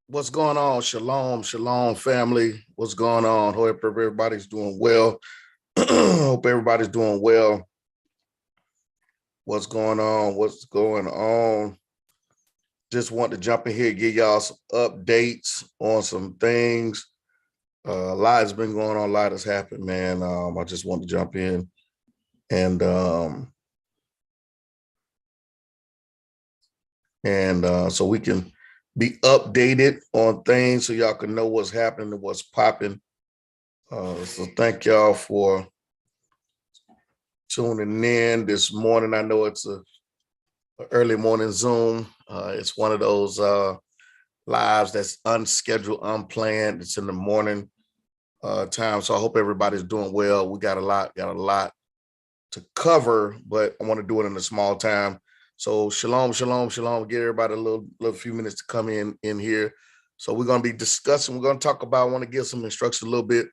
What's going on? Shalom, shalom, family. What's going on? Hope everybody's doing well. Hope everybody's doing well. What's going on? What's going on? Just want to jump in here, give y'all some updates on some things. A lot has been going on. A lot has happened, man. I just want to jump in and so we can be updated on things so y'all can know what's happening and what's popping. So thank y'all for tuning in this morning. I know it's a early morning Zoom. It's one of those lives that's unscheduled, unplanned. It's in the morning time. So I hope everybody's doing well. We got a lot to cover, but I want to do it in a small time. So shalom, shalom, shalom. Get everybody a little few minutes to come in here. So we're going to be discussing. We're going to talk about. I want to give some instruction a little bit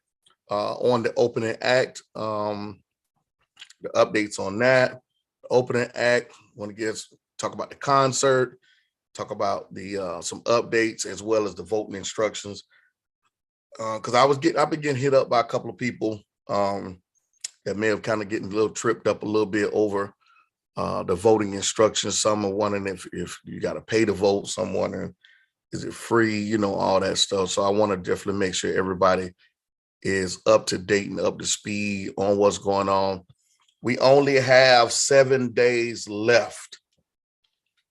on the opening act. The updates on that. The opening act. I want to talk about the concert. Talk about the some updates as well as the voting instructions. Because I've been getting hit up by a couple of people that may have kind of getting a little tripped up a little bit over the voting instructions. Some are wondering if you got to pay to vote. Some wondering, is it free? You know, all that stuff. So I want to definitely make sure everybody is up to date and up to speed on what's going on. We only have 7 days left.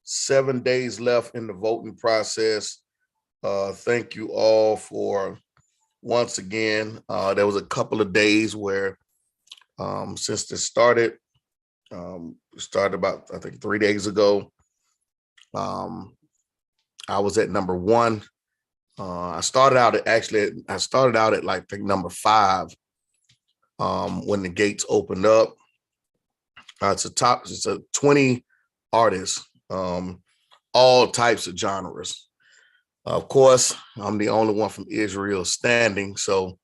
7 days left in the voting process. Thank you all for, once again, there was a couple of days where since this started about, I think, 3 days ago, I was at number one. I started out at like, I think, number 5 when the gates opened up. It's a 20 artists, all types of genres. Of course, I'm the only one from Israel standing. So,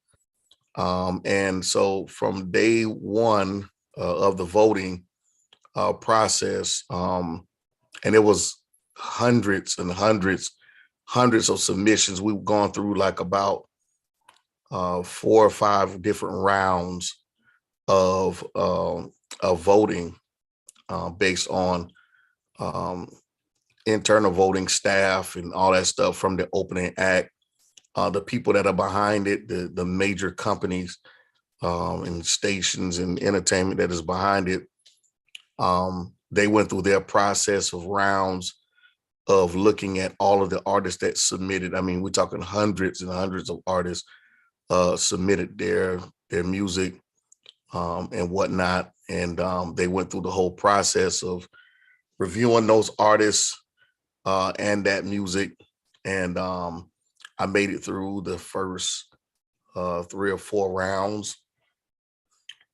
and so from day one of the voting process, and it was hundreds and hundreds of submissions. We've gone through like about 4 or 5 different rounds of voting based on internal voting staff and all that stuff from the opening act. The people that are behind it, the major companies and stations and entertainment that is behind it, they went through their process of rounds of looking at all of the artists that submitted. I mean, we're talking hundreds and hundreds of artists submitted their music and whatnot. And they went through the whole process of reviewing those artists and that music. And I made it through the first 3 or 4 rounds.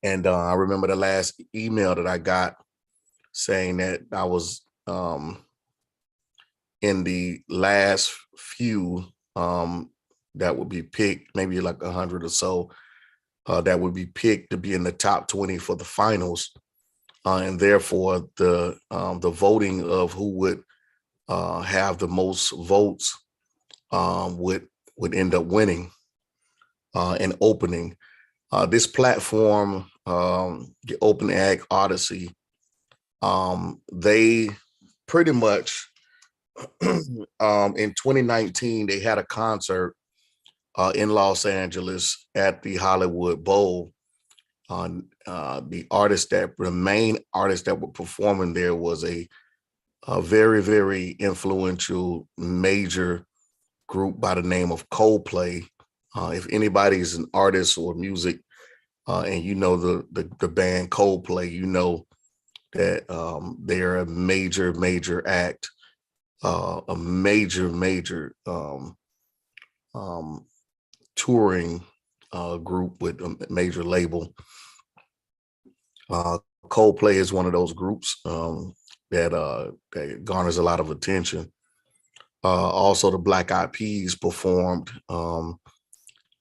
And I remember the last email that I got saying that I was in the last few that would be picked, maybe like 100 or so, that would be picked to be in the top 20 for the finals. And therefore, the voting of who would have the most votes would end up winning and opening. This platform, the Open Act Odyssey, they pretty much in 2019, they had a concert in Los Angeles at the Hollywood Bowl. The main artist that were performing there was a very, very influential major group by the name of Coldplay. If anybody is an artist or music and you know the band Coldplay, you know that they're a major act, a major touring group with a major label. Coldplay is one of those groups that garners a lot of attention. Also, the Black Eyed Peas performed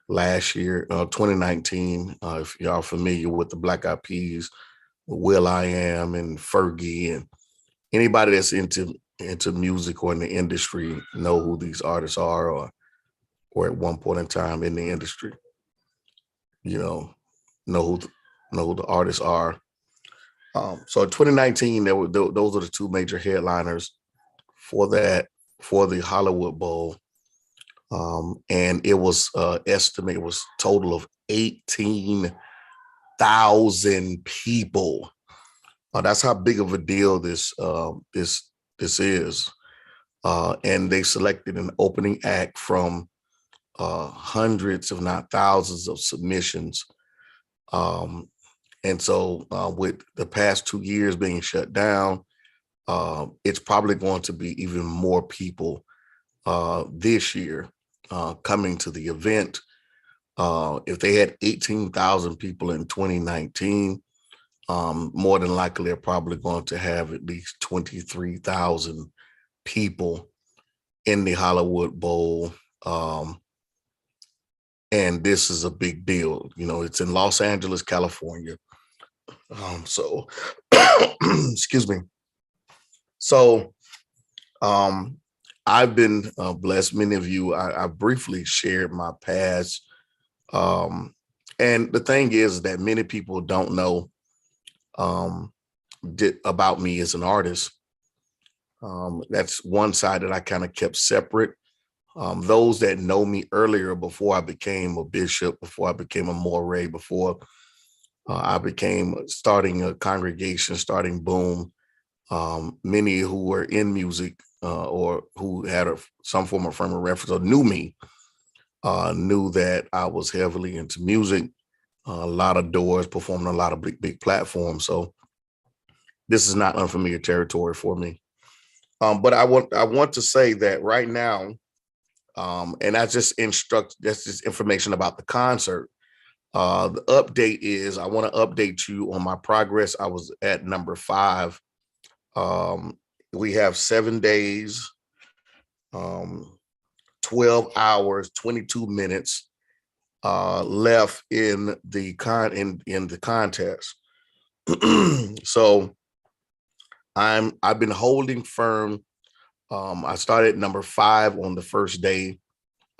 last year, 2019. If y'all familiar with the Black Eyed Peas, with Will.i.am and Fergie and anybody that's into into music or in the industry know who these artists are, or at one point in time in the industry, you know who the artists are. So in 2019, there were those are the two major headliners for that, for the Hollywood Bowl. And it was estimated, it was total of 18,000 people. That's how big of a deal this is. And they selected an opening act from hundreds, if not thousands, of submissions. And so, with the past 2 years being shut down, it's probably going to be even more people this year coming to the event. If they had 18,000 people in 2019, more than likely they're probably going to have at least 23,000 people in the Hollywood Bowl. And this is a big deal. It's in Los Angeles, California. So, excuse me. So, I've been blessed. Many of you, I briefly shared my past. And the thing is that many people don't know about me as an artist. That's one side that I kind of kept separate. Those that know me earlier, before I became a bishop, before I became a moray, before I became starting a congregation, starting Boom, many who were in music or who had some form of frame of reference or knew me, knew that I was heavily into music, a lot of doors, performing a lot of big platforms. So this is not unfamiliar territory for me. But I want to say that right now, and that's just information about the concert. The update is I want to update you on my progress. I was at number 5. We have 7 days, 12 hours, 22 minutes left in the contest. So I've been holding firm. I started at number 5 on the first day.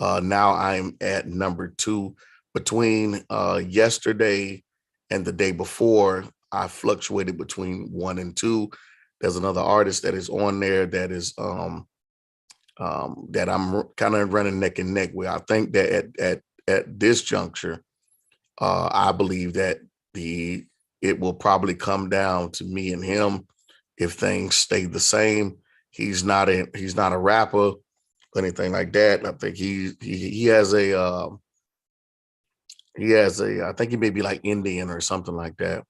Now I'm at number 2. Between yesterday and the day before, I fluctuated between 1 and 2. There's another artist that is on there that is that I'm kind of running neck and neck with. I think that at this juncture, I believe that it will probably come down to me and him if things stay the same. He's not a rapper or anything like that. I think he has a I think he may be like Indian or something like that.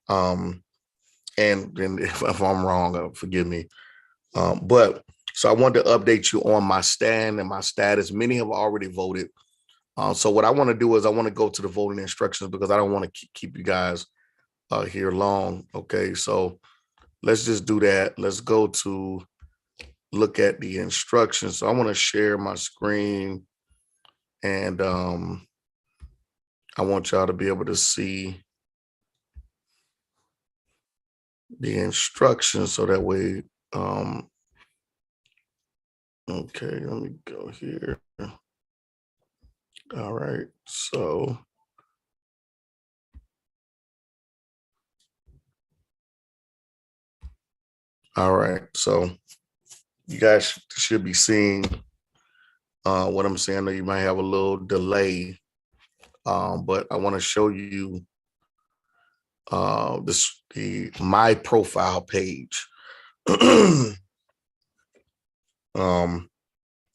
And if I'm wrong, forgive me. But so I wanted to update you on my stand and my status. Many have already voted. So what I want to do is I want to go to the voting instructions because I don't want to keep you guys here long. Okay, so let's just do that. Let's go to look at the instructions. So I want to share my screen, and I want y'all to be able to see the instructions so that way. Okay, let me go here. All right, so all right, so you guys should be seeing what I'm saying. I know you might have a little delay, but I want to show you my profile page.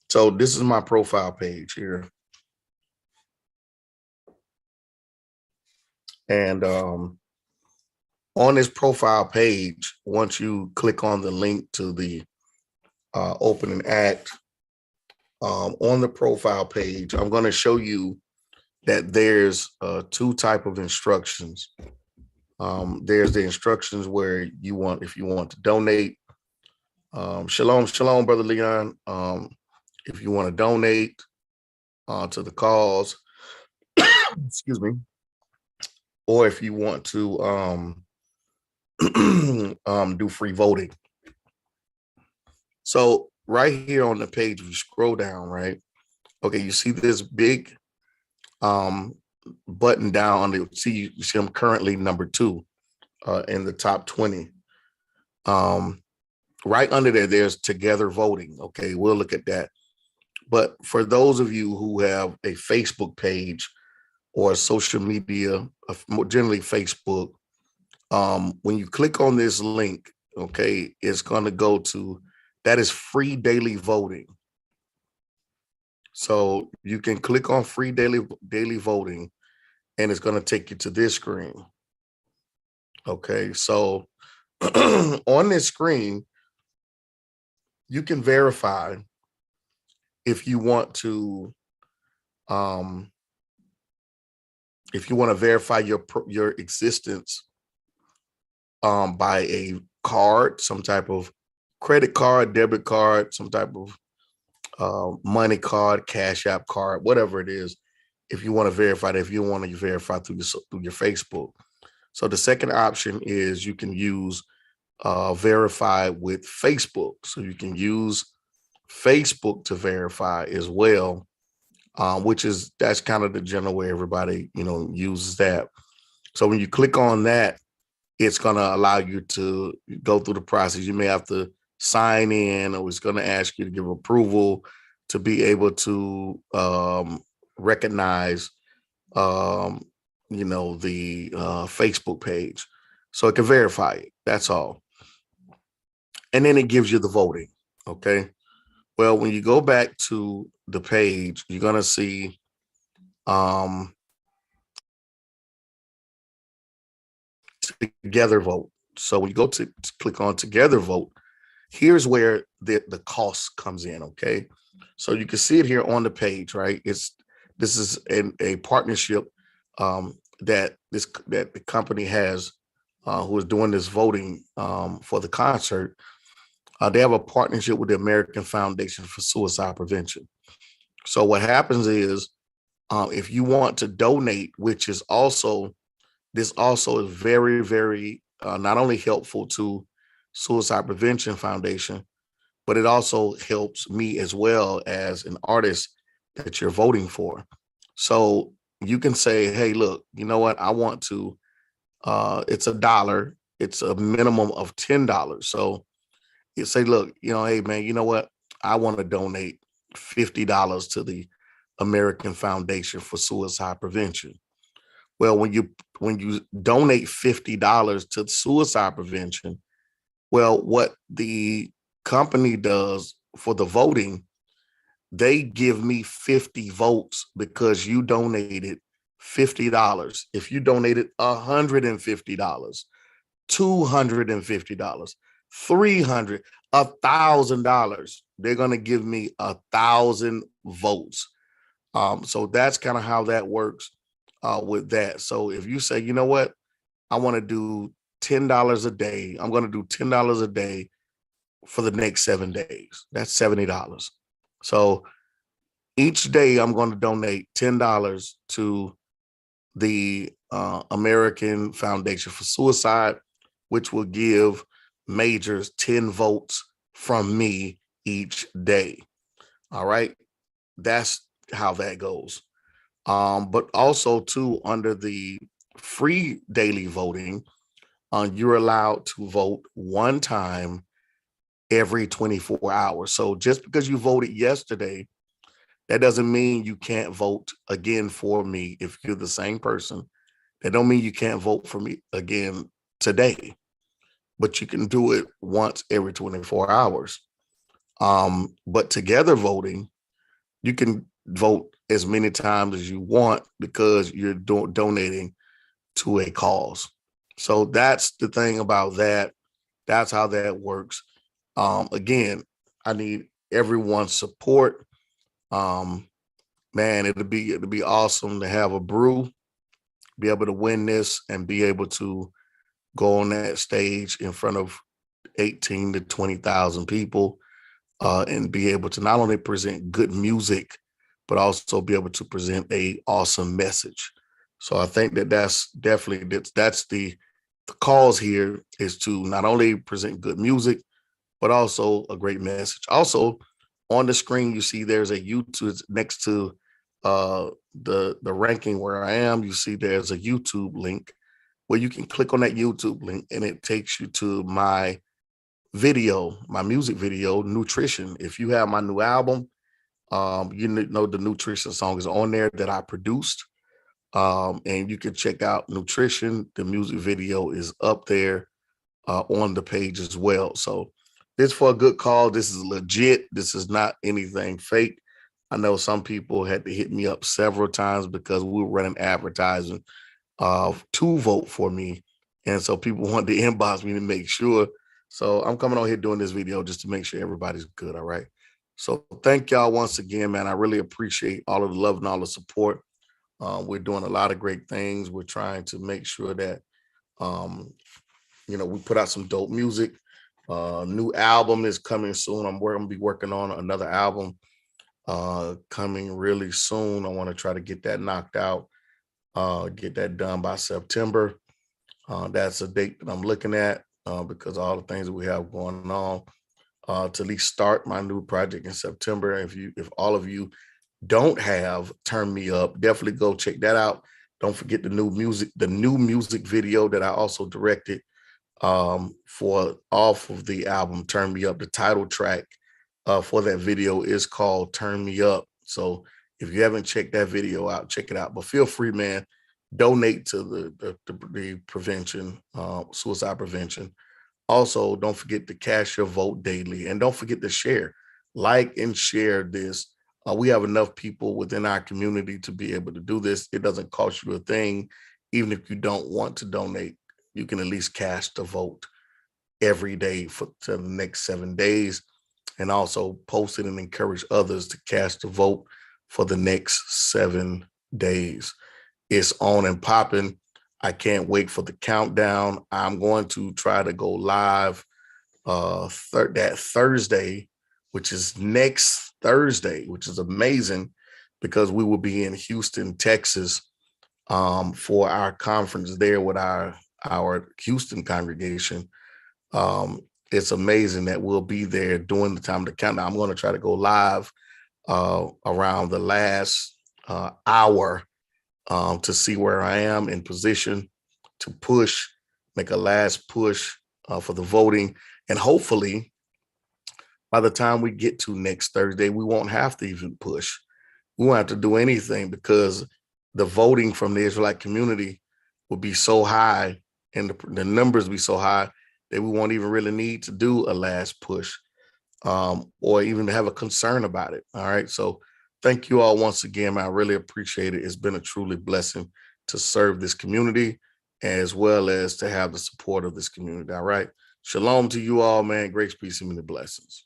So this is my profile page here. And on this profile page, once you click on the link to the opening act, on the profile page, I'm going to show you that there's 2 type of instructions. There's the instructions where if you want to donate. Shalom, Brother Leon. If you want to donate to the cause, excuse me, or if you want to do free voting. So right here on the page, if you scroll down, right? Okay, you see this big um button down on the you see I'm currently number 2 in the top 20. Um right under there, there's together voting. Okay, we'll look at that. But for those of you who have a Facebook page or a social media, more generally Facebook, when you click on this link, okay, it's going to go to that is free daily voting. So you can click on free daily voting, and it's going to take you to this screen. Okay, so on this screen, you can verify if you want to um, verify your existence by a card, some type of credit card, debit card, some type of money card, Cash App card, whatever it is. If you want to verify that, if you want to verify through your Facebook. So the second option is you can use verify with Facebook. So you can use Facebook to verify as well, that's kind of the general way everybody uses that. So when you click on that, it's going to allow you to go through the process. You may have to sign in, or it's going to ask you to give approval to be able to recognize, the Facebook page. So it can verify it. That's all. And then it gives you the voting. Okay. Well, when you go back to the page, you're going to see together vote. So when you go to click on together vote, here's where the cost comes in. Okay. So you can see it here on the page, right? This is a partnership that the company has, who is doing this voting for the concert. They have a partnership with the American Foundation for Suicide Prevention. So what happens is, if you want to donate, which is also this also is very, very not only helpful to Suicide Prevention Foundation, but it also helps me as well as an artist that you're voting for. So you can say, hey, look, you know what? I want to, it's $1. It's a minimum of $10. So you say, look, hey, man, you know what? I want to donate $50 to the American Foundation for Suicide Prevention. Well, when you donate $50 to suicide prevention, well, what the company does for the voting, they give me 50 votes because you donated $50. If you donated $150, $250, $300, $1,000, they're going to give me 1,000 votes. So that's kind of how that works with that. So if you say, you know what, I want to do $10 a day, I'm going to do $10 a day for the next 7 days. That's $70. So each day I'm going to donate $10 to the American Foundation for Suicide, which will give majors 10 votes from me each day. All right. That's how that goes. But also too, under the free daily voting, you're allowed to vote one time every 24 hours. So just because you voted yesterday, that doesn't mean you can't vote again for me if you're the same person. That don't mean you can't vote for me again today, but you can do it once every 24 hours. But together voting, you can vote as many times as you want because you're donating to a cause. So that's the thing about that. That's how that works. Again, I need everyone's support. Man, it'll be awesome to have a brew, be able to win this, and be able to go on that stage in front of 18 to 20,000 people, and be able to not only present good music, but also be able to present a awesome message. So I think that's definitely that's the cause here, is to not only present good music, but also a great message. Also, on the screen, you see there's a YouTube next to the ranking where I am. You see there's a YouTube link where you can click on that YouTube link and it takes you to my video, my music video, Nutrition. If you have my new album, you know the Nutrition song is on there that I produced. And you can check out Nutrition. The music video is up there on the page as well. So this for a good call. This is legit. This is not anything fake. I know some people had to hit me up several times because we were running advertising to vote for me. And so people wanted to inbox me to make sure. So I'm coming on here doing this video just to make sure everybody's good. All right. So thank y'all once again, man. I really appreciate all of the love and all the support. We're doing a lot of great things. We're trying to make sure that um, we put out some dope music. New album is coming soon. I'm going to be working on another album coming really soon. I want to try to get that knocked out, get that done by September. That's a date that I'm looking at because all the things that we have going on to at least start my new project in September. If all of you don't have Turn Me Up, definitely go check that out. Don't forget the new music video that I also directed for off of the album Turn Me Up. The title track for that video is called Turn Me Up. So if you haven't checked that video out, check it out. But feel free, man, donate to the prevention, suicide prevention. Also, don't forget to cast your vote daily, and don't forget to share, like and share this. We have enough people within our community to be able to do this. It doesn't cost you a thing. Even if you don't want to donate, you can at least cast a vote every day for the next 7 days, and also post it and encourage others to cast a vote for the next 7 days. It's on and popping. I can't wait for the countdown. I'm going to try to go live that Thursday, which is next Thursday, which is amazing because we will be in Houston, Texas, for our conference there with our Houston congregation. It's amazing that we'll be there during the time of the countdown. I'm going to try to go live around the last hour to see where I am in position to make a last push for the voting. And hopefully, by the time we get to next Thursday, we won't have to even push. We won't have to do anything because the voting from the Israelite community will be so high and the numbers be so high that we won't even really need to do a last push or even have a concern about it. All right. So thank you all once again, man. I really appreciate it. It's been a truly blessing to serve this community as well as to have the support of this community. All right. Shalom to you all, man. Grace, peace, and many blessings.